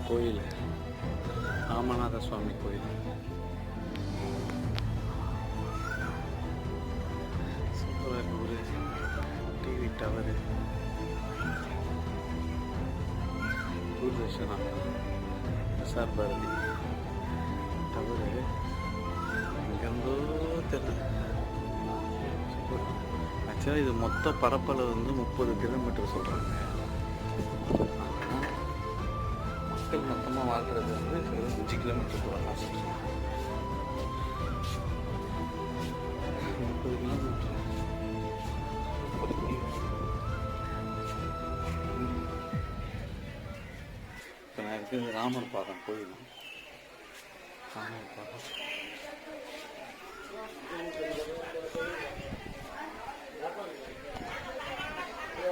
கோயில் ராமநாத சுவாமி கோயில். சூப்பராக ஒரு டிவி டவரு, தூர்தர்ஷனா, பிரசார் பாரதி டவரு எங்கேருந்தோ தெரியுது. ஆக்சுவலாக இது மொத்த பரப்பளவு வந்து 30 கிலோமீட்டர் சொல்கிறாங்க. மக்கள் மொத்தமாக வாழ்கிறது வந்து 5 கிலோமீட்டர் போகலாம் சொல்கிறாங்க. 30 கிலோமீட்டர். இப்போ நான் இருக்கிறது ராமர் பாதம் கோயில். ராமர் பாதம்